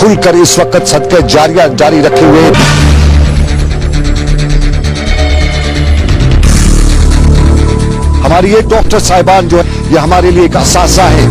खुलकर इस वक्त सदके जारिया जारी रखे हुए हैं। हमारी ये डॉक्टर साहिबान जो है ये हमारे लिए एक असासा है।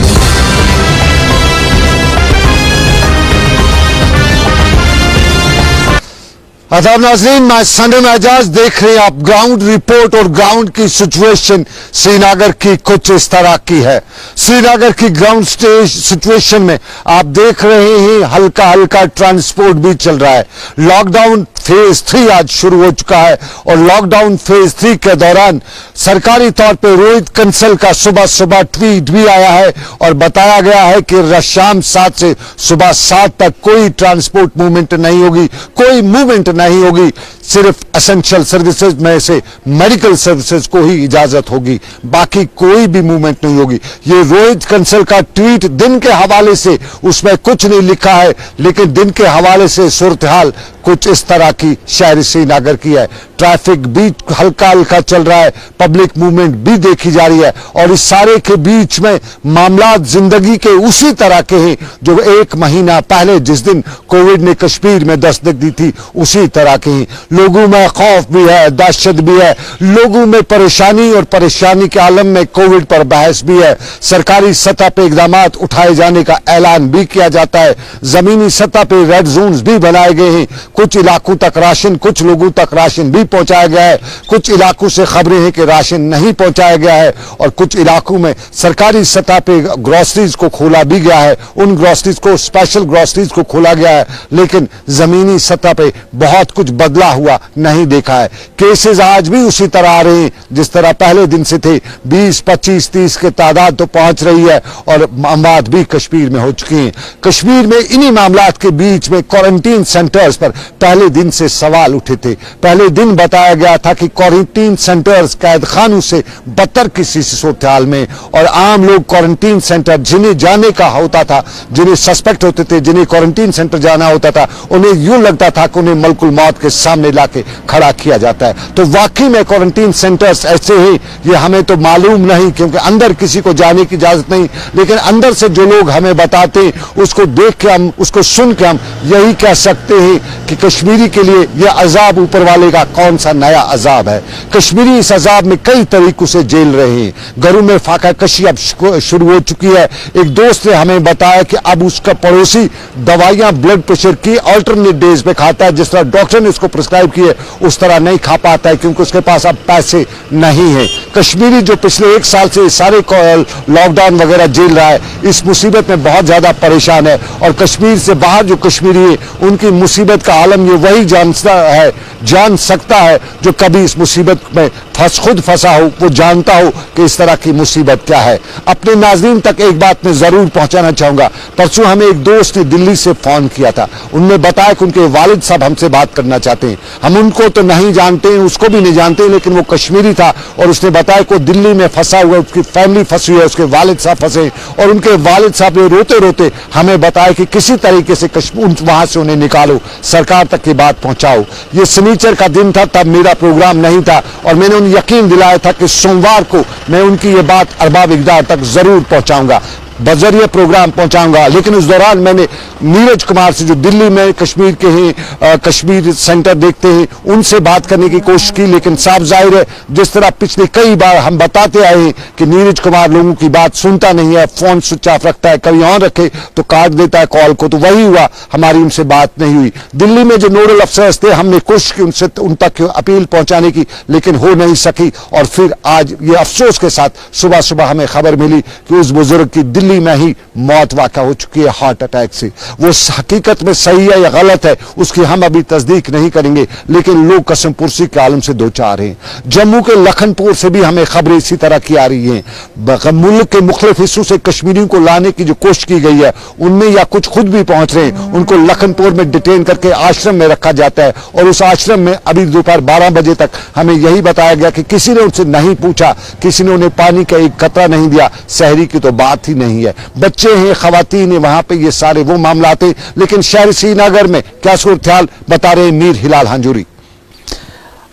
आदाब नाज़रीन, मैं संडे में एजाज देख रहे हैं आप। ग्राउंड रिपोर्ट और ग्राउंड की सिचुएशन श्रीनगर की कुछ इस तरह की है। श्रीनगर की ग्राउंड सिचुएशन में आप देख रहे हैं हल्का हल्का ट्रांसपोर्ट भी चल रहा है। लॉकडाउन फेज 3 आज शुरू हो चुका है और लॉकडाउन फेज 3 के दौरान सरकारी तौर पे रोहित कंसल का सुबह सुबह ट्वीट भी आया है और बताया गया है कि शाम 7 से सुबह 7 तक कोई ट्रांसपोर्ट मूवमेंट नहीं होगी, कोई मूवमेंट नहीं होगी। सिर्फ एसेंशियल सर्विसेज में से मेडिकल सर्विसेज को ही इजाजत होगी, बाकी कोई भी मूवमेंट नहीं होगी। ये रोहित कंसल का ट्वीट दिन के हवाले से, उसमें कुछ नहीं लिखा है, लेकिन दिन के हवाले से सूरत हाल कुछ इस तरह की शहर श्रीनगर की है। ट्रैफिक भी हल्का हल्का चल रहा है, पब्लिक मूवमेंट भी देखी जा रही है और इस सारे के बीच में मामला जिंदगी के उसी तरह के हैं जो 1 महीना पहले जिस दिन कोविड ने कश्मीर में दस्तक दी थी उसी तरह के हैं। लोगों में खौफ भी है, दहशत भी है, लोगों में परेशानी और परेशानी के आलम में कोविड पर बहस भी है। सरकारी सतह पे इकदाम उठाए जाने का ऐलान भी किया जाता है। जमीनी सतह पे रेड जोन्स भी बनाए गए हैं। कुछ इलाकों तक राशन, कुछ लोगों तक राशन भी पहुंचाया गया है। कुछ इलाकों से खबरें हैं कि राशन नहीं पहुंचाया गया है और कुछ इलाकों में सरकारी सतह पे ग्रोसरीज को खोला भी गया है। उन ग्रोसरीज को, स्पेशल ग्रोसरीज को खोला गया है, लेकिन जमीनी सतह पे बहुत कुछ बदला हुआ नहीं देखा है। केसेस आज भी उसी तरह आ रहे हैं जिस तरह पहले दिन से थे। 20, 25, 30 के तादाद तो पहुंच रही है और अमवात भी कश्मीर में हो चुकी हैं। कश्मीर में इन्हीं मामलात के बीच में क्वारंटीन सेंटर्स पर पहले दिन से सवाल उठे थे। पहले दिन बताया गया था कि क्वारंटीन सेंटर्स कैद खानों से बदतर किसी सूरत हाल में, और आम लोग क्वारंटीन सेंटर जिन्हें जाने का होता था, जिन्हें सस्पेक्ट होते थे, जिन्हें क्वारंटीन सेंटर जाना होता था, उन्हें यूं लगता था कि उन्हें मलकुल मौत के सामने लाके खड़ा किया जाता है। तो वाकई में क्वारंटीन सेंटर्स ऐसे ही, ये हमें तो मालूम नहीं क्योंकि अंदर किसी को जाने की इजाजत नहीं, लेकिन अंदर से जो लोग हमें बताते हैं उसको देख के हम, उसको सुन के हम यही कह सकते हैं कि कश्मीरी के लिए यह अजाब ऊपर वाले का कौन सा नया अजाब है। कश्मीरी इस अजाब में कई तरीकों से जेल रहे हैं। घरों में फाका कशी अब शुरू हो चुकी है। एक दोस्त ने हमें बताया कि अब उसका पड़ोसी दवाइयां ब्लड प्रेशर की अल्टरनेट डेज पे खाता है, जिस तरह डॉक्टर ने उसको प्रिस्क्राइब की है उस तरह नहीं खा पाता है क्योंकि उसके पास अब पैसे नहीं है। कश्मीरी जो पिछले 1 साल से सारे लॉकडाउन वगैरह झेल रहा है, इस मुसीबत में बहुत ज्यादा परेशान है और कश्मीर से बाहर जो कश्मीरी है उनकी मुसीबत का आलम ये वही जान सकता है जो कभी इस मुसीबत में खुद फंसा हो, वो जानता हो कि इस तरह की मुसीबत क्या है। अपने नाज़रीन तक एक बात मैं जरूर पहुंचाना चाहूंगा। परसों हमें एक दोस्त ने दिल्ली से फोन किया था, उनने बताया कि उनके वालिद साहब हमसे बात करना चाहते हैं। हम उनको तो नहीं जानते हैं, उसको भी नहीं जानते, लेकिन वो कश्मीरी था और उसने बताया कि दिल्ली में फंसा हुआ, उसकी फैमिली फंसी हुई है, उसके वालिद साहब फंसे और उनके वालिद साहब ने रोते रोते हमें बताया कि किसी तरीके से वहां से उन्हें निकालो, सरकार तक की बात पहुंचाओ। ये शनिचर का दिन था, तब मेरा प्रोग्राम नहीं था और मैंने उन्हें यकीन दिलाया था कि सोमवार को मैं उनकी ये बात अरबाब इक़दार तक जरूर पहुंचाऊंगा, बजरिए प्रोग्राम पहुंचाऊंगा। लेकिन उस दौरान मैंने नीरज कुमार से, जो दिल्ली में कश्मीर के हैं, कश्मीर सेंटर देखते हैं, उनसे बात करने की कोशिश की, लेकिन साफ जाहिर है जिस तरह पिछले कई बार हम बताते आए हैं कि नीरज कुमार लोगों की बात सुनता नहीं है, फोन स्विच ऑफ रखता है, कभी ऑन रखे तो काट देता है कॉल को, तो वही हुआ, हमारी उनसे बात नहीं हुई। दिल्ली में जो नोडल अफसर्स थे, हमने कोशिश की उनसे उन तक अपील पहुंचाने की, लेकिन हो नहीं सकी और फिर आज ये अफसोस के साथ सुबह सुबह हमें खबर मिली कि उस बुजुर्ग की दिल्ली में ही मौत वाक़ा हो चुकी है हार्ट अटैक से। वो हकीकत में सही है या गलत है उसकी हम अभी तस्दीक नहीं करेंगे, लेकिन लोग कसम पुरसी के आलम से दो चार हैं। जम्मू के लखनपुर से भी हमें खबरें इसी तरह की आ रही हैं। मुल्क के मुख्तलिफ हिस्सों से कश्मीरियों को लाने की जो कोशिश की गई है उनमें या कुछ खुद भी पहुंच रहे हैं, उनको लखनपुर में डिटेन करके आश्रम में रखा जाता है और उस आश्रम में अभी दोपहर 12 बजे तक हमें यही बताया गया कि किसी ने उनसे नहीं पूछा, किसी ने उन्हें पानी का एक कतरा नहीं दिया, सहरी की तो बात ही नहीं है। बच्चे हैं, खवातीन हैं, वहां पे ये सारे वो मामला थे। लेकिन शहर श्रीनगर में क्या सूरत हाल बता रहे मीर हिलाल हांजूरी।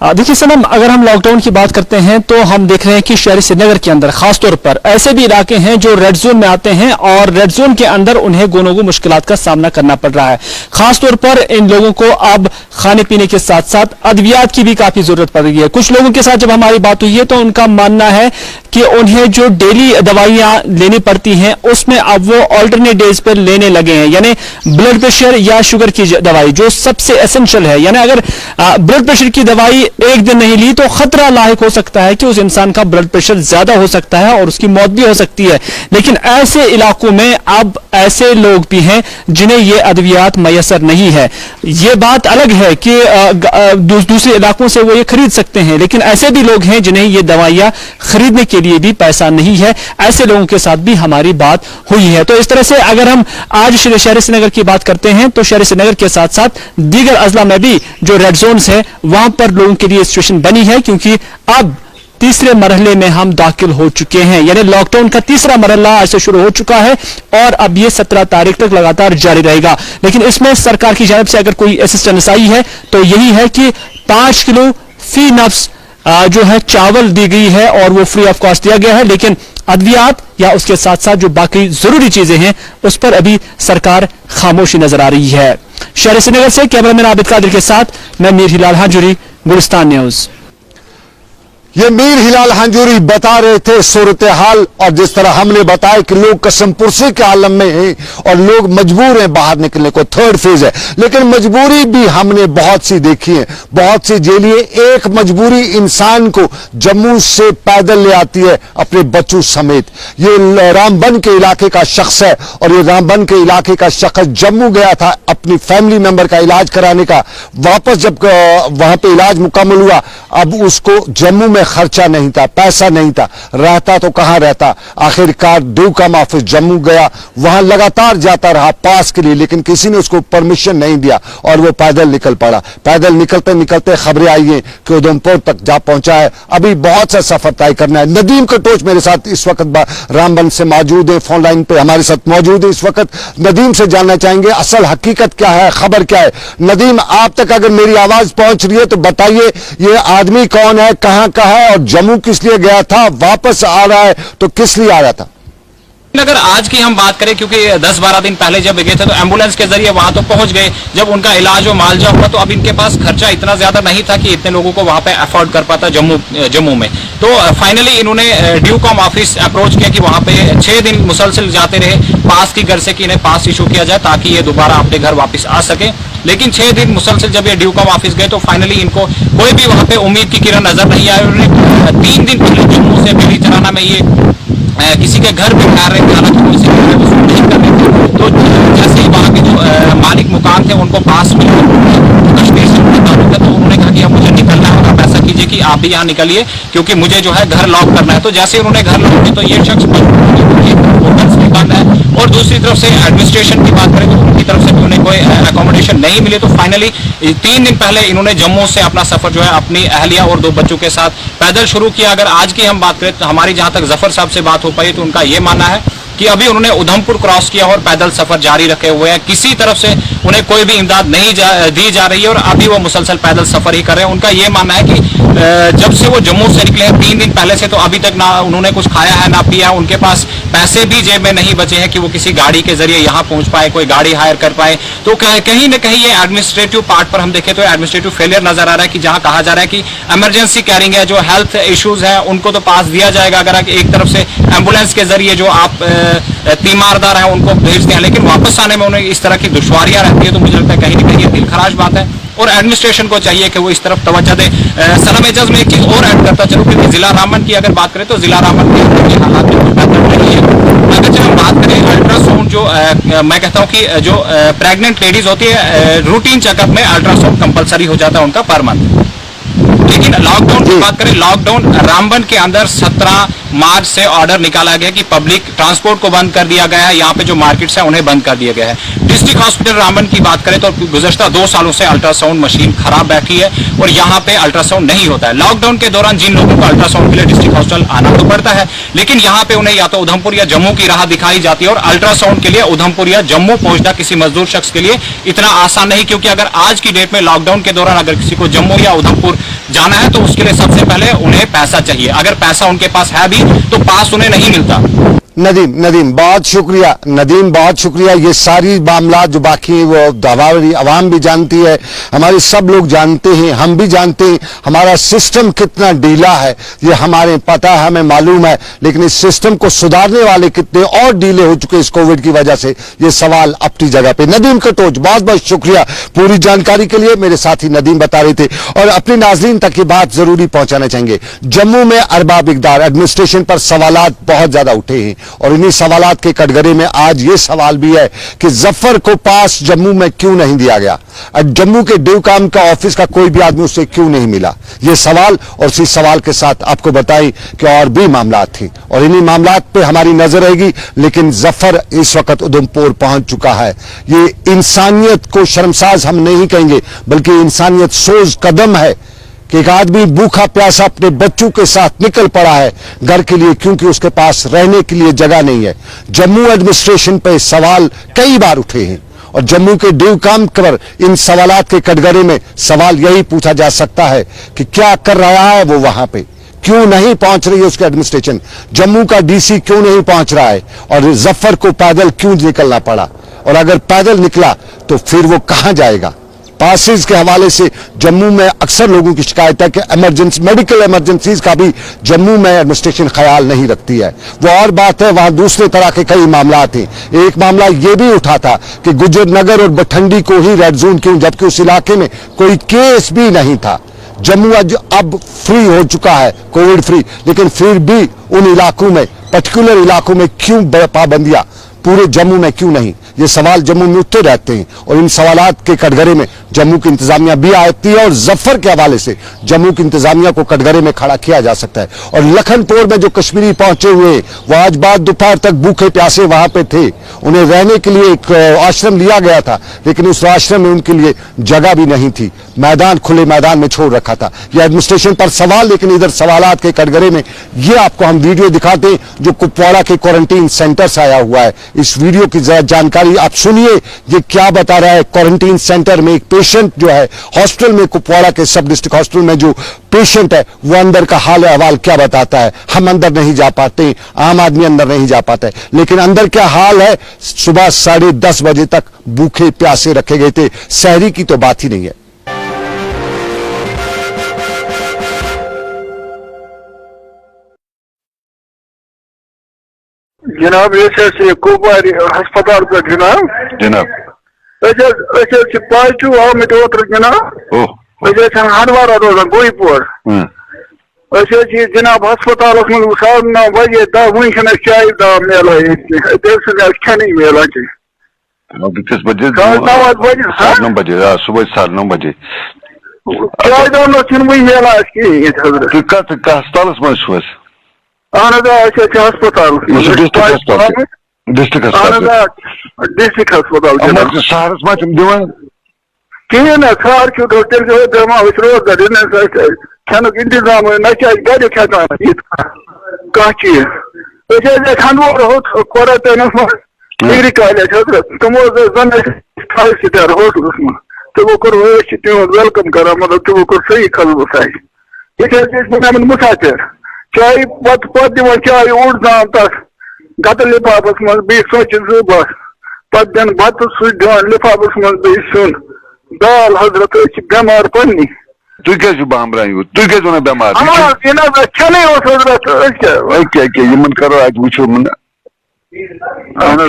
देखिए सनम, अगर हम लॉकडाउन की बात करते हैं तो हम देख रहे हैं कि शहर श्रीनगर के अंदर खासतौर पर ऐसे भी इलाके हैं जो रेड जोन में आते हैं और रेड जोन के अंदर उन्हें गोनों को मुश्किलात का सामना करना पड़ रहा है। खासतौर पर इन लोगों को अब खाने पीने के साथ साथ अद्वियात की भी काफी जरूरत पड़ रही है। कुछ लोगों के साथ जब हमारी बात हुई है तो उनका मानना है कि उन्हें जो डेली दवाइयां लेनी पड़ती हैं उसमें अब वो ऑल्टरनेट डेज पर लेने लगे हैं, यानी ब्लड प्रेशर या शुगर की दवाई जो सबसे एसेंशियल है। यानी अगर ब्लड प्रेशर की दवाई एक दिन नहीं ली तो खतरा लायक हो सकता है कि उस इंसान का ब्लड प्रेशर ज्यादा हो सकता है और उसकी मौत भी हो सकती है। लेकिन ऐसे इलाकों में अब ऐसे लोग भी हैं जिन्हें ये अद्वियात मैसर नहीं है। ये बात अलग है कि दूसरे इलाकों से वो ये खरीद सकते हैं, लेकिन ऐसे भी लोग हैं जिन्हें ये दवाइयां खरीदने के लिए भी पैसा नहीं है। ऐसे लोगों के साथ भी हमारी बात हुई है। तो इस तरह से अगर हम आज शहर श्रीनगर की बात करते हैं तो शहर श्रीनगर के साथ साथ दीगर अजला में भी जो रेड जोन्स है वहां पर लोगों के लिए सिचुएशन बनी है, क्योंकि अब तीसरे मरहले में हम दाखिल हो चुके हैं। यानी लॉकडाउन का तीसरा मरहला आज से शुरू हो चुका है और अब ये 17 तारीख तक लगातार जारी रहेगा। लेकिन इसमें सरकार की जानिब से अगर कोई असिस्टेंस आई है तो यही है कि 5 किलो फी नफ्स जो है चावल दी गई है और वो फ्री ऑफ कॉस्ट दिया गया है। लेकिन अद्वियात या उसके साथ साथ जो बाकी जरूरी चीजें हैं उस पर अभी सरकार खामोशी नजर आ रही है। शहर श्रीनगर से कैमरामैन आबिद कादिर के साथ मैं मीर हिलाल हांजुरी, गुलिस्तान न्यूज। ये मीर हिलाल हांजुरी बता रहे थे सूरत हाल, और जिस तरह हमने बताया कि लोग कसम पुरसी के आलम में हैं और लोग मजबूर हैं बाहर निकलने को, थर्ड फेज है। लेकिन मजबूरी भी हमने बहुत सी देखी है, बहुत सी झेली है। एक मजबूरी इंसान को जम्मू से पैदल ले आती है अपने बच्चों समेत। ये रामबन के इलाके का शख्स है और ये रामबन के इलाके का शख्स जम्मू गया था अपनी फैमिली मेंबर का इलाज कराने का। वापस जब वहां पे इलाज मुकम्मल हुआ, अब उसको जम्मू में खर्चा नहीं था, पैसा नहीं था, रहता तो कहां रहता। आखिरकार ड्यूकम ऑफिस जम्मू गया, वहां लगातार जाता रहा पास के लिए, लेकिन किसी ने उसको परमिशन नहीं दिया और वो पैदल निकल पड़ा। पैदल निकलते निकलते खबरें आई हैं कि उधमपुर तक जा पहुंचा है। अभी बहुत सा सफर तय करना है। नदीम कटोच मेरे साथ इस वक्त रामबन से मौजूद है, फोन लाइन पे हमारे साथ मौजूद है इस वक्त। नदीम से जानना चाहेंगे असल हकीकत क्या है, खबर क्या है। नदीम, आप तक अगर मेरी आवाज पहुंच रही है तो बताइए, ये आदमी कौन है, कहां का है और जम्मू किस लिए गया था, वापस आ रहा है तो किस लिए आ रहा था? अगर आज की हम बात करें, क्योंकि 10-12 दिन पहले जब गए थे तो एम्बुलेंस के जरिए वहां तो पहुंच गए, जब उनका इलाज और मालजा हुआ तो अब इनके पास खर्चा इतना ज्यादा नहीं था कि इतने लोगों को वहां पे अफोर्ड कर पाता जम्मू में। तो फाइनली इन्होंने ड्यूकॉम ऑफिस अप्रोच किया कि वहां पे 6 दिन मुसलसल जाते रहे पास की घर से कि इन्हें पास इशू किया जाए ताकि ये दोबारा अपने घर वापस आ सके। लेकिन 6 दिन मुसलसल जब ये ड्यूकॉम ऑफिस गए तो फाइनली इनको कोई भी वहां पे उम्मीद की किरण नजर नहीं आई। उन्होंने 3 दिन पहले जम्मू से बिली चराना में ये किसी के घर पे ठहर रहे थे, हालांकि वो इसी घर में नहीं कर रहे थे। तो जैसे ही वहाँ के जो मालिक मुकाम थे उनको पास में कश्मीर से ताल्लुक है, तो उन्होंने कहा कि अब मुझे निकलना है और आप ऐसा कीजिए कि आप भी यहाँ निकलिए क्योंकि मुझे जो है घर लॉक करना है। तो जैसे उन्होंने घर लॉक किया तो ये शख्स होटल्स में बंद है। और दूसरी तरफ से एडमिनिस्ट्रेशन की बात करें तो उनकी तरफ से भी उन्हें कोई अकोमोडेशन नहीं मिली। तो फाइनली 3 दिन पहले इन्होंने जम्मू से अपना सफर जो है अपनी अहलिया और 2 बच्चों के साथ पैदल शुरू किया। अगर आज की हम बात करें तो हमारी जहां तक जफर साहब से बात हो पाई तो उनका यह मानना है कि अभी उन्होंने उधमपुर क्रॉस किया और पैदल सफर जारी रखे हुए हैं। किसी तरफ से उन्हें कोई भी इमदाद नहीं दी जा रही है और अभी वो मुसलसल पैदल सफर ही कर रहे हैं। उनका ये मानना है कि जब से वो जम्मू से निकले हैं 3 दिन पहले से, तो अभी तक ना उन्होंने कुछ खाया है ना पिया। उनके पास पैसे भी जेब में नहीं बचे हैं कि वो किसी गाड़ी के जरिए यहाँ पहुंच पाए, कोई गाड़ी हायर कर पाए। तो कहीं ना कहीं ये एडमिनिस्ट्रेटिव पार्ट पर हम देखें तो एडमिनिस्ट्रेटिव फेलियर नजर आ रहा है कि जहां कहा जा रहा है कि इमरजेंसी कैरिंग है, जो हेल्थ इश्यूज है उनको तो पास दिया जाएगा। अगर एक तरफ से एम्बुलेंस के जरिए जो आप तीमारदार हैं उनको भेजते हैं, लेकिन वापस आने में उन्हें इस तरह की दुश्वारियां रहती है। तो मुझे लगता है कहीं ना कहीं ये दिल खराज बात है और एडमिनिस्ट्रेशन को चाहिए कि वो इस तरफ तवज्जो दे। सनम एजाज में एक चीज और ऐड करता चलूं कि जिला रामबन की अगर बात करें तो जिला रामबन के हालात बिल्कुल बेहतर नहीं है। अगर हम बात करें अल्ट्रासाउंड, जो मैं कहता हूं कि जो प्रेग्नेंट लेडीज होती है रूटीन चेकअप में अल्ट्रासाउंड कंपलसरी हो जाता है उनका पर मंथ। लेकिन लॉकडाउन की बात करें, लॉकडाउन रामबन के अंदर 17 मार्च से ऑर्डर निकाला गया कि पब्लिक ट्रांसपोर्ट को बंद कर दिया गया है, यहाँ पे जो मार्केट्स है उन्हें बंद कर दिया गया है। डिस्ट्रिक्ट हॉस्पिटल रामबन की बात करें तो गुज़श्ता 2 सालों से अल्ट्रासाउंड मशीन खराब बैठी है और यहाँ पे अल्ट्रासाउंड नहीं होता है। लॉकडाउन के दौरान जिन लोगों को अल्ट्रासाउंड के लिए डिस्ट्रिक्ट हॉस्पिटल आना तो पड़ता है, लेकिन यहाँ पे उन्हें या तो उधमपुर या जम्मू की राह दिखाई जाती है और अल्ट्रासाउंड के लिए उधमपुर या जम्मू पहुंचना किसी मजदूर शख्स के लिए इतना आसान नहीं, क्योंकि अगर आज की डेट में लॉकडाउन के दौरान अगर किसी को जम्मू या उधमपुर जाना है तो उसके लिए सबसे पहले उन्हें पैसा चाहिए। अगर पैसा उनके पास है भी तो पास उन्हें नहीं मिलता। नदीम बहुत शुक्रिया। नदीम बहुत शुक्रिया। ये सारी मामला जो बाकी है वो हमारी आवाम भी जानती है, हमारे सब लोग जानते हैं, हम भी जानते हैं हमारा सिस्टम कितना ढीला है, ये हमारे पता है, हमें मालूम है। लेकिन इस सिस्टम को सुधारने वाले कितने और ढीले हो चुके इस कोविड की वजह से, ये सवाल अपनी जगह पे। नदीम कटोच बहुत बहुत शुक्रिया पूरी जानकारी के लिए, मेरे साथी नदीम बता रहे थे। और अपने नाजरीन तक ये बात जरूरी पहुंचाना चाहेंगे, जम्मू में अरबाब इकदार एडमिनिस्ट्रेशन पर सवालात बहुत ज्यादा उठे हैं और इन्हीं सवालात के कटघरे में आज ये सवाल भी है कि जफर को पास जम्मू में क्यों नहीं दिया गया, जम्मू के ड्यूकाम का ऑफिस का कोई भी आदमी उससे क्यों नहीं मिला। ये सवाल और इसी सवाल के साथ आपको बताई कि और भी मामलात थे और इन्हीं मामलात पे हमारी नजर रहेगी। लेकिन जफर इस वक्त उधमपुर पहुंच चुका है। ये इंसानियत को शर्मसाज हम नहीं कहेंगे बल्कि इंसानियत सोज कदम है कि एक आदमी भूखा प्यासा अपने बच्चों के साथ निकल पड़ा है घर के लिए, क्योंकि उसके पास रहने के लिए जगह नहीं है। जम्मू एडमिनिस्ट्रेशन पे सवाल कई बार उठे हैं और जम्मू के ड्यूकाम पर इन सवालात के कटघरे में सवाल यही पूछा जा सकता है कि क्या कर रहा है वो वहां पे, क्यों नहीं पहुंच रही है उसकी एडमिनिस्ट्रेशन, जम्मू का डीसी क्यों नहीं पहुंच रहा है और जफर को पैदल क्यों निकलना पड़ा, और अगर पैदल निकला तो फिर वो कहां जाएगा। पासेस के हवाले से जम्मू में अक्सर लोगों की शिकायत है कि इमरजेंसी मेडिकल इमरजेंसीज का भी जम्मू में एडमिनिस्ट्रेशन ख्याल नहीं रखती है। वो और बात है, वहां दूसरे तरह के कई मामला थे। एक मामला ये भी उठा था कि गुजर नगर और बठंडी को ही रेड जोन क्यों, जबकि उस इलाके में कोई केस भी नहीं था। जम्मू अब फ्री हो चुका है, कोविड फ्री, लेकिन फिर भी उन इलाकों में, पर्टिकुलर इलाकों में क्यों पाबंदियां, पूरे जम्मू में क्यों नहीं। ये सवाल जम्मू में उठते रहते हैं और इन सवालात के कटघरे में जम्मू की इंतजामिया भी आती है और जफर के हवाले से जम्मू की इंतजामिया को कटघरे में खड़ा किया जा सकता है। और लखनपुर में जो कश्मीरी पहुंचे हुए वो आज बाद दोपहर तक भूखे प्यासे वहां पे थे, उन्हें रहने के लिए एक आश्रम लिया गया था, लेकिन उस आश्रम में उनके लिए जगह भी नहीं थी, मैदान खुले मैदान में छोड़ रखा था। यह एडमिनिस्ट्रेशन पर सवाल, लेकिन इधर सवालात के कटघरे में ये आपको हम वीडियो दिखाते हैं जो कुपवाड़ा के क्वारंटीन सेंटर से आया हुआ है। इस वीडियो की जानकारी आप सुनिए, ये क्या बता रहा है। क्वारंटीन सेंटर में एक पेशेंट जो है, हॉस्टल में, कुपवाड़ा के सब डिस्ट्रिक्ट हॉस्टल में जो पेशेंट है वो अंदर का हाल अहवाल क्या बताता है। हम अंदर नहीं जा पाते, आम आदमी अंदर नहीं जा पाता है, लेकिन अंदर क्या हाल है। सुबह 10:30 बजे तक भूखे प्यासे रखे गए थे, सहरी की तो बात ही नहीं है। जनाब ये कुपवारी हस्पताल पे जनाब पॉजिटिव आमत ओतर जनाब हंडवारा रोजान गोईपुर जनाब हस्पताल मज 9:30 बजे वन चाय दा मिलान खेन मिलान किस बजे 9 बजे सुबह 9:30 बजे चाय दान वही मिलान हस्पताल मज اہن ہسپتال ڈسٹرکٹ ڈسٹرکٹ ہسپتال شہرس ما تم دِوان کہین نا سہر تیل دما روزگار کھینک انتظام نہ گھر کھیان کھانا چیز ہنڈوار کورنٹینس مز ڈگری کالج حضرت تمو زن 5 سٹار ہوٹلس مز تمو کور تہد ویلکم کران مطلب تمو کور صحیح خدمت یہ بنان مسافر چائے پتہ دِوان چائے اوٚڑ زام تس گتہٕ لفافس مز بیٚیہِ ژۄچہِ 2 بس پتہٕ دِن بتہٕ سُہ دِوان لفافس مز بیٚیہِ سیُن دال حضرت أسۍ چھِ بٮ۪مار پننی تُہۍ کیٛازِ چھِو بامبران یوٗت تُہۍ کیٛازِ ونان بٮ۪مار یہِ نہ حظ کھٮ۪نٕے اوس حضرت أسۍ کیٛاہ یِمن کرو اتہِ وٕچھو اہن حظ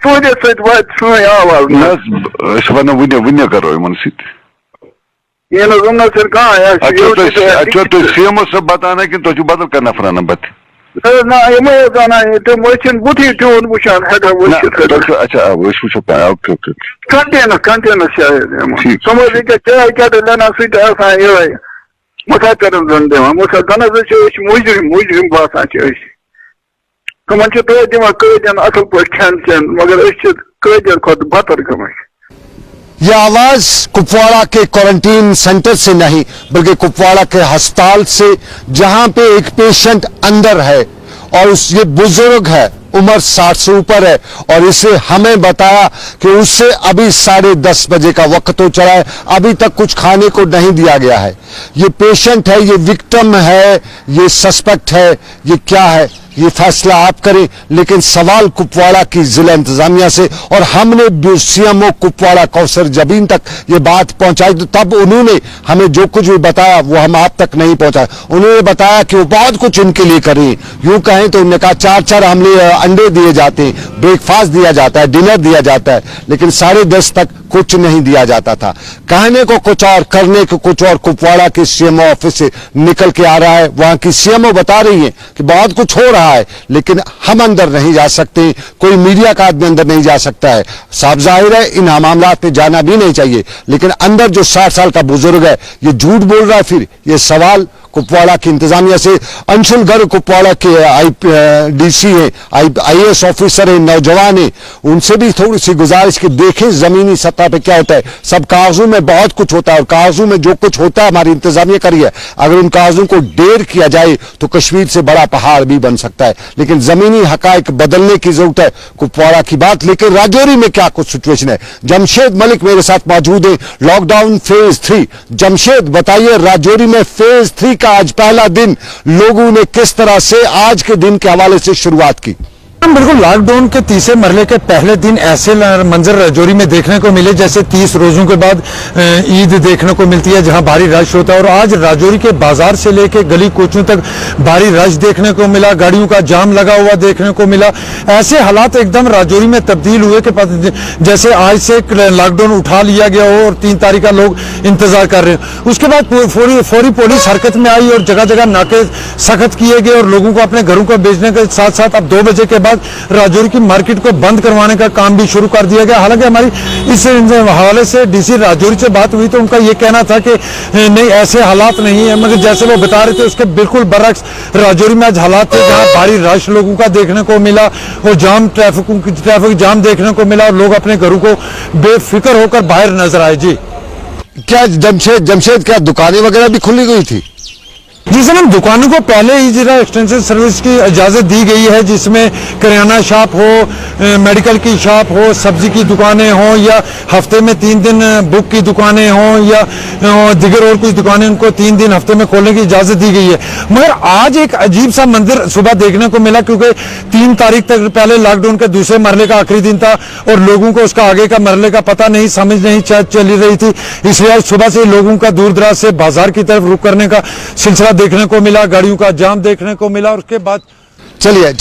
تُہنٛدِ سۭتۍ واتہِ سٲنۍ آواز نہ حظ أسۍ ونو وُنہِ کرو یِمن سۭتۍ یہ نہ زمنا سر کہاں چھو تُہۍ سی ایم او صٲب بتانا کِنہٕ تُہۍ چھِو بدل کانٛہہ نفر انان پتہٕ نہ یِمے حظ انان تِم چھِنہٕ بُتھٕے تِہُنٛد وٕچھان ہٮ۪کان وٕچھِتھ اچھا أسۍ وٕچھو اوکے اوکے کنٹینس شاید تِم حظ ییٚکیٛاہ چاے کیٹل انان سُہ تہِ آسان یِہوے مسافرن زن دِوان مسافر حظ چھِ أسۍ مُجرِم باسان چھِ أسۍ تِمن چھِ توتہِ دِوان قٲدٮ۪ن اصل پٲٹھۍ کھٮ۪ن چٮ۪ن مگر أسۍ چھِ قٲدٮ۪ن کھۄتہٕ بدتر گٔمٕتۍ یہ آواز کپواڑہ کے کوارنٹین سینٹر سے نہیں بلکہ کپواڑہ کے ہسپتال سے، جہاں پہ ایک پیشنٹ اندر ہے اور یہ بزرگ ہے, उम्र 60 से ऊपर है, और इसे हमें बताया कि उससे अभी 10:30 बजे का वक्त हो चला है, अभी तक कुछ खाने को नहीं दिया गया है. ये पेशेंट है, ये विक्टिम है, ये सस्पेक्ट है, ये क्या है ये फैसला आप करें. लेकिन सवाल कुपवाड़ा की जिला इंतजामिया से, और हमने सीएमओ कुपवाड़ा कौसर जबीन तक ये बात पहुंचाई, तो तब उन्होंने हमें जो कुछ भी बताया वो हम आप तक नहीं पहुंचाया. उन्होंने बताया कि वो बहुत कुछ इनके लिए करें. यूं कहें तो उन्होंने कहा 4-4 हमले अंडे दिए जाते हैं, ब्रेकफास्ट दिया जाता है, डिनर दिया जाता है, लेकिन 10:30 तक कुछ नहीं दिया जाता था. कहने को कुछ और, करने को कुछ और. कुपवाड़ा के सीएमओ ऑफिस से निकल के आ रहा है, वहां की सीएमओ बता रही है कि बहुत कुछ हो रहा है, लेकिन हम अंदर नहीं जा सकते, कोई मीडिया का आदमी अंदर नहीं जा सकता है. साफ जाहिर है इन मामलात में जाना भी नहीं चाहिए, लेकिन अंदर जो 60 साल का बुजुर्ग है ये झूठ बोल रहा है. फिर ये सवाल कुपवाड़ा की इंतजामिया से. अंशुल गर्ग कुपवाड़ा के डीसी है, आईएएस ऑफिसर है, नौजवान है, उनसे भी थोड़ी सी गुजारिश कि देखें जमीनी सतह पे क्या होता है. सब कागजों में बहुत कुछ होता है, और कागजों में जो कुछ होता है हमारी इंतजामिया करी है, अगर उन कागजों को डेर किया जाए तो कश्मीर से बड़ा पहाड़ भी बन सकता है. लेकिन जमीनी हकायक बदलने की जरूरत है. कुपवाड़ा की बात. लेकिन राजौरी में क्या कुछ सिचुएशन है, जमशेद मलिक मेरे साथ मौजूद है. Lockdown phase 3. जमशेद बताइए, राजौरी में फेज 3 का आज पहला दिन, लोगों ने किस तरह से आज के दिन के हवाले से शुरुआत की? बिल्कुल, लॉकडाउन के तीसरे मरहले के पहले दिन ऐसे मंजर राजौरी में देखने को मिले जैसे 30 रोजों के बाद ईद देखने को मिलती है, जहां भारी रश होता है. और आज राजौरी के बाजार से लेकर गली कोचों तक भारी रश देखने को मिला, गाड़ियों का जाम लगा हुआ देखने को मिला. ऐसे हालात एकदम राजौरी में तब्दील हुए कि जैसे आज से लॉकडाउन उठा लिया गया हो और 3 तारीख का लोग इंतजार कर रहे हैं. उसके बाद फौरी पुलिस हरकत में आई और जगह जगह नाके सख्त किए गए और लोगों को अपने घरों को भेजने के साथ साथ अब 2 बजे के बाद राजौरी की मार्केट को बंद करवाने का काम भी शुरू कर दिया गया. हालांकि हमारी इस हवाले से डीसी राजौरी से बात हुई तो उनका यह कहना था कि नहीं ऐसे हालात नहीं है, मगर जैसे वो बता रहे थे उसके बिल्कुल बरअक्स राजौरी में आज हालात थे जहां भारी रश लोगों का देखने को मिला और ट्रैफिक जाम देखने को मिला और लोग अपने घरों को बेफिक्र होकर बाहर नजर आए. जी क्या जमशेद क्या दुकानें वगैरह भी खुली गई थी? जी सर, हम दुकानों को पहले ही जिला एक्सटेंशन सर्विस की इजाजत दी गई है, जिसमें किराना शॉप हो, मेडिकल की शॉप हो, सब्जी की दुकानें हो, या हफ्ते में 3 दिन बुक की दुकानें हो, या दिगर और कुछ दुकानें, उनको 3 दिन हफ्ते में खोलने की इजाजत दी गई है. मगर आज एक अजीब सा मंदिर सुबह देखने को मिला, क्योंकि 3 तारीख तक पहले लॉकडाउन के दूसरे मरहले का आखिरी दिन था और लोगों को उसका आगे का मरहले का पता नहीं, समझ नहीं चली रही थी. इसलिए आज सुबह से लोगों का दूर दराज से बाजार की तरफ रुख करने का सिलसिला देखने को मिला, गाड़ियों का जाम देखने को मिला. और उसके बाद चलिए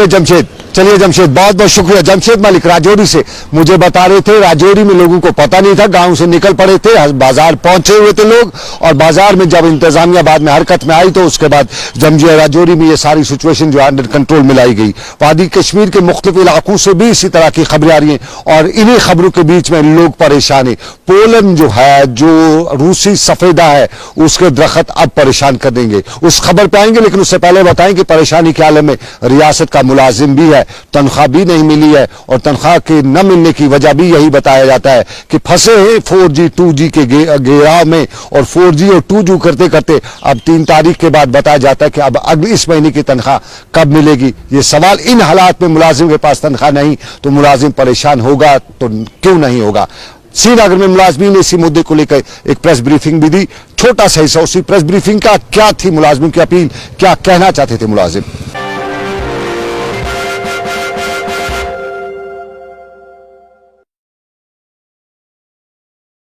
जमशेद, बहुत बहुत शुक्रिया. जमशेद मलिक राजौरी से मुझे बता रहे थे, राजौरी में लोगों को पता नहीं था, गांव से निकल पड़े थे, बाजार पहुंचे हुए थे लोग, और बाजार में जब इंतजामिया बाद में हरकत में आई तो उसके बाद राजौरी में ये सारी सिचुएशन जो अंडर कंट्रोल में लाई गई. वादी कश्मीर के मुख्तलिफ इलाकों से भी इसी तरह की खबरें आ रही हैं, और इन्हीं खबरों के बीच में लोग परेशान है. पोलन जो है, जो रूसी सफेदा है, उसके दरख्त अब परेशान कर देंगे, उस खबर पे आएंगे. लेकिन उससे पहले बताएं कि परेशानी के आलम में रियासत का मुलाजिम भी है, तनख्वाह भी नहीं मिली है, और तनख्वाह के न मिलने की वजह भी यही बताया जाता है कि फंसे हैं 4G 2G के घेराव में, और 4G और 2G करते करते अब 3 तारीख के बाद बताया जाता है कि अब अगली इस महीने की तनख्वाह कब मिलेगी. ये सवाल, इन हालात में मुलाजिम के पास तनख्वाह नहीं तो मुलाजिम परेशान होगा तो क्यों नहीं होगा. श्रीनगर में मुलाजमीन ने इसी मुद्दे को लेकर एक प्रेस ब्रीफिंग भी दी. छोटा सा हिस्सा उसी प्रेस ब्रीफिंग का क्या थी, मुलाजमीन की अपील, क्या कहना चाहते थे मुलाजिम.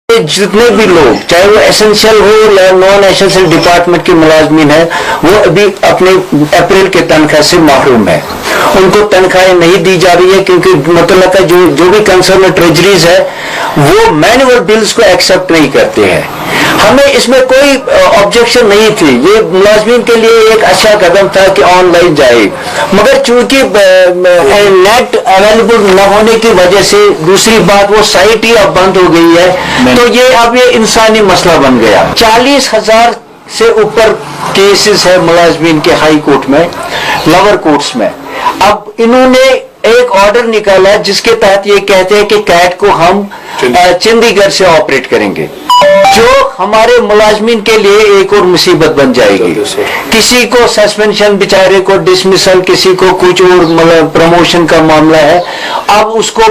जितने भी लोग, चाहे वो एसेंशियल हो या नॉन एसेंशियल डिपार्टमेंट के मुलाजमीन है, वो अभी अपने अप्रैल के तनख्वाह से महरूम है. उनको तनख्वाहें नहीं दी जा रही है क्योंकि मतलब जो भी कंसर्न ट्रेजरीज है वो मैनुअल बिल्स को एक्सेप्ट नहीं करते हैं. हमें इसमें कोई ऑब्जेक्शन नहीं थी, ये मुलाजमीन के लिए एक अच्छा कदम था कि ऑनलाइन जाए, मगर चूंकि नेट अवेलेबल न होने की वजह से, दूसरी बात वो साइट ही अब बंद हो गई है, तो ये इंसानी मसला बन गया. 40,000 से ऊपर केसेस है मुलाजमीन के हाई कोर्ट में, लोअर कोर्ट्स में. अब इन्होंने एक ऑर्डर निकाला जिसके तहत ये कहते हैं कि कैट को हम चंडीगढ़ से ऑपरेट करेंगे. जो हमारे मुलाजमीन के लिए एक और मुसीबत बन जाएगी। किसी को सस्पेंशन, बेचारे को डिसमिसल, किसी को कुछ और मतलब प्रमोशन का मामला है, अब उसको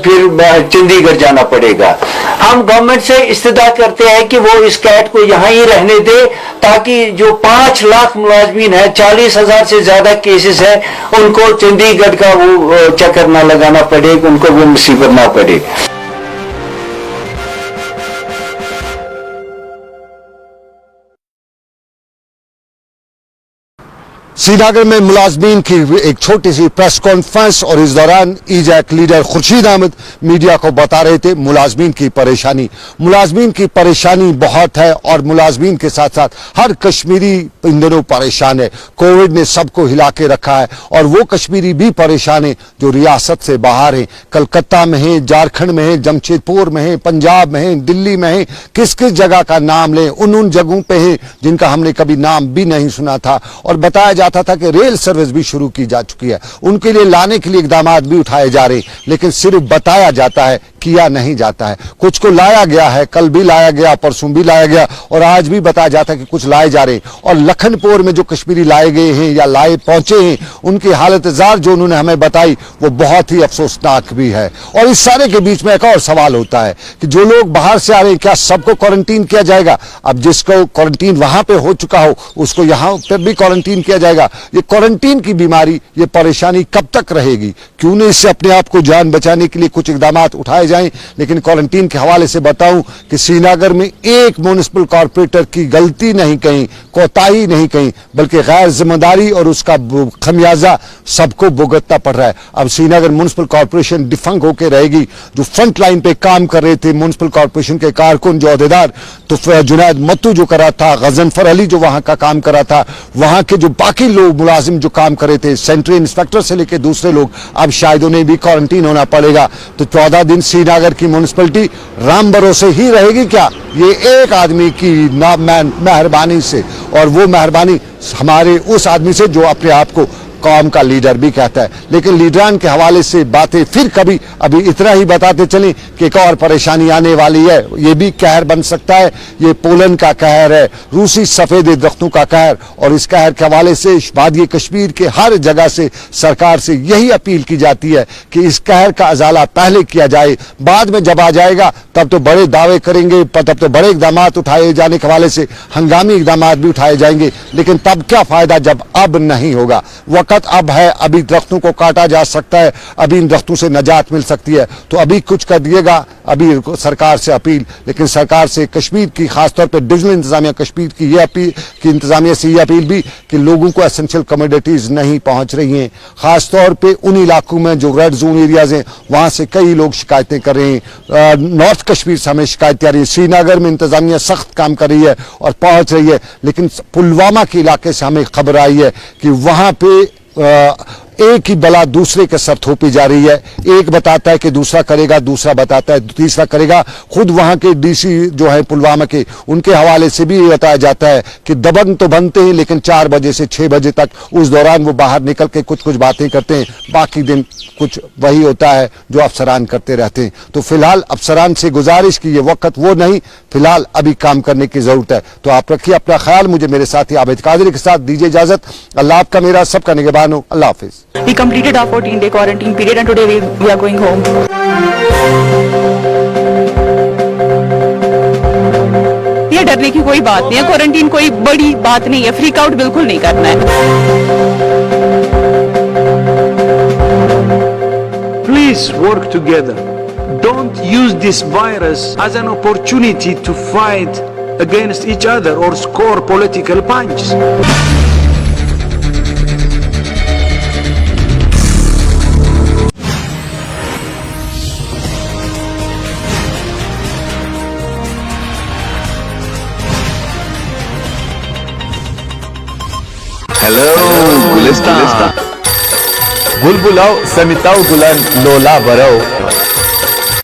फिर चंडीगढ़ जाना पड़ेगा। हम गवर्नमेंट से इस्तदा करते हैं कि वो इस कैट को यहाँ ही रहने दे, ताकि जो 5 लाख मुलाजमीन है, 40,000 से ज्यादा केसेस है, उनको चंडीगढ़ का वो चक्कर ना लगाना पड़े, उनको वो मुसीबत ना पड़े। श्रीनगर में मुलाजमीन की एक छोटी सी प्रेस कॉन्फ्रेंस और इस दौरान ईजैक लीडर खुर्शीद अहमद मीडिया को बता रहे थे मुलाजमीन की परेशानी बहुत है और मुलाजमीन के साथ साथ हर कश्मीरी इन दिनों परेशान है। कोविड ने सबको हिला के रखा है और वो कश्मीरी भी परेशान है जो रियासत से बाहर है, कलकत्ता में है, झारखंड में है, जमशेदपुर में है, पंजाब में है, दिल्ली में है, किस किस जगह का नाम लें, उन जगहों पे है जिनका हमने कभी नाम भी नहीं सुना था। और बताया जाता था कि रेल सर्विस भी शुरू की जा चुकी है, उनके लिए लाने के लिए इकदाम भी उठाए जा रहे, लेकिन सिर्फ बताया जाता है, किया नहीं जाता है। कुछ को लाया गया है, कल भी लाया गया, परसों भी लाया गया और आज भी बताया जाता है कि कुछ लाए जा रहे हैं। और लखनपुर में जो कश्मीरी लाए गए हैं या लाए पहुंचे हैं, उनकी हालत जार जो उन्होंने हमें बताई वो बहुत ही अफसोसनाक भी है। और इस सारे के बीच में एक और सवाल होता है कि जो लोग बाहर से आ रहे हैं, क्या सबको क्वारंटीन किया जाएगा? अब जिसको क्वारंटीन वहां पे हो चुका हो उसको यहां पर भी क्वारंटीन किया जाएगा। ये क्वारंटीन की बीमारी, ये परेशानी कब तक रहेगी? क्यों नहीं इससे अपने आप को जान बचाने के लिए कुछ इकदाम उठाए जाएं। लेकिन क्वारंटीन के हवाले से बताऊं कि श्रीनगर में एक म्युनिसिपल कॉर्पोरेटर की गलती नहीं कहीं, कोताही नहीं कहीं, बल्कि गैर जिम्मेदारी और उसका खमियाजा सबको भुगतना पड़ रहा है। अब श्रीनगर म्युनिसिपल कॉर्पोरेशन डिफंक होकर रहेगी। जो फ्रंट लाइन पे काम कर रहे थे म्युनिसिपल कॉर्पोरेशन के कारकुन, जो अहदेदार, तो जुनैद मत्तू जो करा था, गजनफर अली जो वहां का काम करा था, वहां के जो बाकी लोग मुलाजिम जो काम कर रहे थे, सेंट्रल इंस्पेक्टर से लेकर दूसरे लोग, अब शायद उन्हें भी क्वारंटीन होना पड़ेगा। तो 14 दिन श्रीनगर की म्युनिसिपलिटी राम भरोसे ही रहेगी क्या? ये एक आदमी की मेहरबानी से, और वो मेहरबानी हमारे उस आदमी से जो अपने आप को कौम का लीडर भी कहता है। लेकिन लीडरान के हवाले से बातें फिर कभी, अभी इतना ही बताते चलें कि एक और परेशानी आने वाली है। ये भी कहर बन सकता है, ये पोलन का कहर है, रूसी सफेद दरख्तों का कहर। और इस कहर के हवाले से वादी कश्मीर के हर जगह से सरकार से यही अपील की जाती है कि इस कहर का अजाला पहले किया जाए, बाद में जब आ जाएगा तब तो बड़े दावे करेंगे, तब तो बड़े इकदाम उठाए जाने के हवाले से हंगामी इकदाम भी उठाए जाएंगे। लेकिन तब क्या फायदा जब अब नहीं होगा। वक्त अब है, अभी दरख्तों को काटा जा सकता है, अभी इन दरख्तों से नजात मिल सकती है, तो अभी कुछ कर दिएगा। अभी सरकार से अपील, लेकिन सरकार से कश्मीर की, खासतौर पर डिविजनल इंतजामिया कश्मीर की ये अपील, की इंतजामिया से ये अपील भी कि लोगों को एसेंशियल कमोडिटीज नहीं पहुंच रही हैं। खासतौर पर उन इलाकों में जो रेड जोन एरियाज हैं, वहां से कई लोग शिकायतें कर रहे हैं। नॉर्थ कश्मीर से हमें शिकायतें आ रही है। श्रीनगर में इंतजामिया सख्त काम कर रही है और पहुंच रही है, लेकिन पुलवामा के इलाके से हमें खबर आई है कि वहां पे एक ही बला दूसरे के सर थोपी जा रही है। एक बताता है कि दूसरा करेगा, दूसरा बताता है तीसरा करेगा। खुद वहां के डीसी जो है पुलवामा के, उनके हवाले से भी बताया जाता है कि दबंग तो बनते हैं, लेकिन 4 बजे से 6 बजे तक उस दौरान वो बाहर निकल के कुछ कुछ बातें करते हैं, बाकी दिन कुछ वही होता है जो अफसरान करते रहते हैं। तो फिलहाल अफसरान से गुजारिश की, ये वक्त वो नहीं, फिलहाल अभी काम करने की जरूरत है। तो आप रखिए अपना ख्याल। मुझे मेरे साथी आबिद कादरी के साथ दीजिए इजाजत। अल्लाह आपका मेरा सबका निगहबान हो। अल्लाह हाफिज। We completed our 14-day quarantine period and today we are going home. ये डरने की कोई बात नहीं है, क्वारंटीन कोई बड़ी बात नहीं है, फ्रीक आउट बिल्कुल नहीं करना है। Please work together. Don't use this virus as an opportunity to fight against each other or score political punches. Hello, Gulistan. बुलबुलाओ समिताओ गुलन लोला बरो